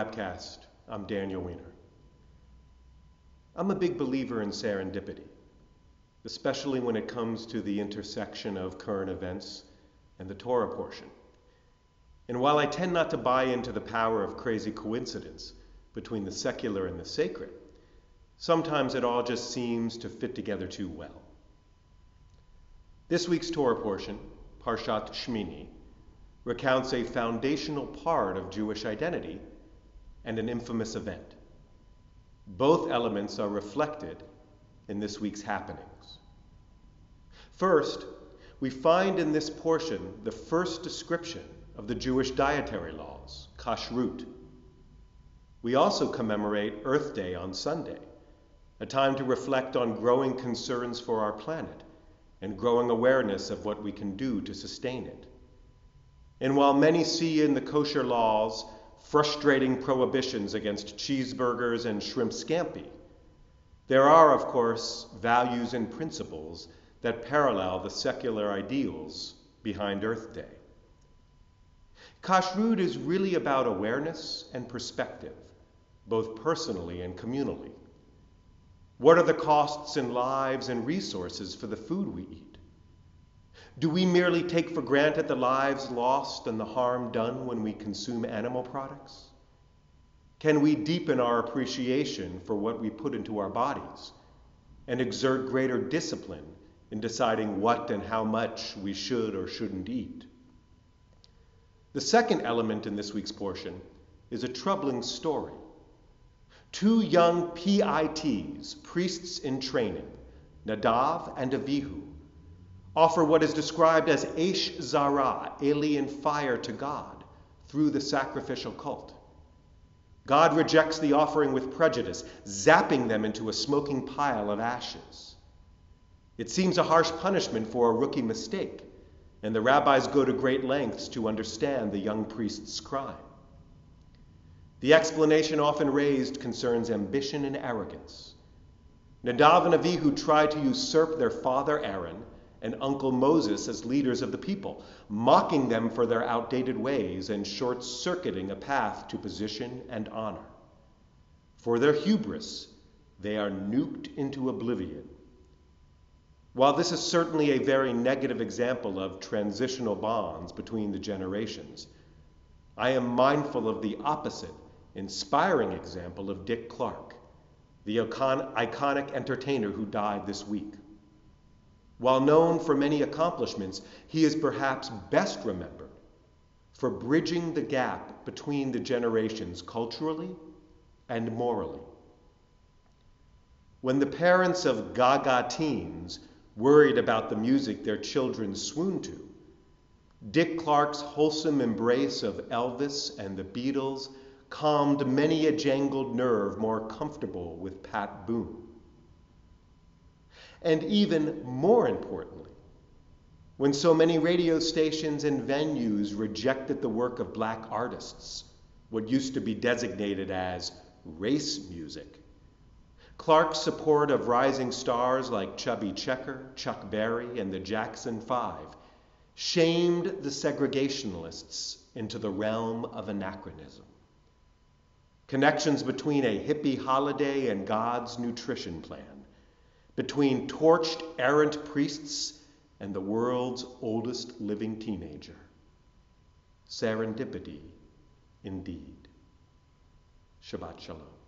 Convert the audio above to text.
Rabcast. I'm Daniel Weiner. I'm a big believer in serendipity, especially when it comes to the intersection of current events and the Torah portion. And while I tend not to buy into the power of crazy coincidence between the secular and the sacred, sometimes it all just seems to fit together too well. This week's Torah portion, Parshat Shemini, recounts a foundational part of Jewish identity and an infamous event. Both elements are reflected in this week's happenings. First, we find in this portion the first description of the Jewish dietary laws, kashrut. We also commemorate Earth Day on Sunday, a time to reflect on growing concerns for our planet and growing awareness of what we can do to sustain it. And while many see in the kosher laws frustrating prohibitions against cheeseburgers and shrimp scampi, there are, of course, values and principles that parallel the secular ideals behind Earth Day. Kashrut is really about awareness and perspective, both personally and communally. What are the costs in lives and resources for the food we eat? Do we merely take for granted the lives lost and the harm done when we consume animal products? Can we deepen our appreciation for what we put into our bodies and exert greater discipline in deciding what and how much we should or shouldn't eat? The second element in this week's portion is a troubling story. Two young PITs, priests in training, Nadav and Avihu, offer what is described as Eish Zara, alien fire to God, through the sacrificial cult. God rejects the offering with prejudice, zapping them into a smoking pile of ashes. It seems a harsh punishment for a rookie mistake, and the rabbis go to great lengths to understand the young priest's crime. The explanation often raised concerns ambition and arrogance. Nadav and Avihu tried to usurp their father Aaron and uncle Moses as leaders of the people, mocking them for their outdated ways and short-circuiting a path to position and honor. For their hubris, they are nuked into oblivion. While this is certainly a very negative example of transitional bonds between the generations, I am mindful of the opposite, inspiring example of Dick Clark, the iconic entertainer who died this week. While known for many accomplishments, he is perhaps best remembered for bridging the gap between the generations culturally and morally. When the parents of Gaga teens worried about the music their children swooned to, Dick Clark's wholesome embrace of Elvis and the Beatles calmed many a jangled nerve more comfortable with Pat Boone. And even more importantly, when so many radio stations and venues rejected the work of black artists, what used to be designated as race music, Clark's support of rising stars like Chubby Checker, Chuck Berry, and the Jackson 5 shamed the segregationists into the realm of anachronism. Connections between a hippie holiday and God's nutrition plan, between torched errant priests and the world's oldest living teenager. Serendipity indeed. Shabbat Shalom.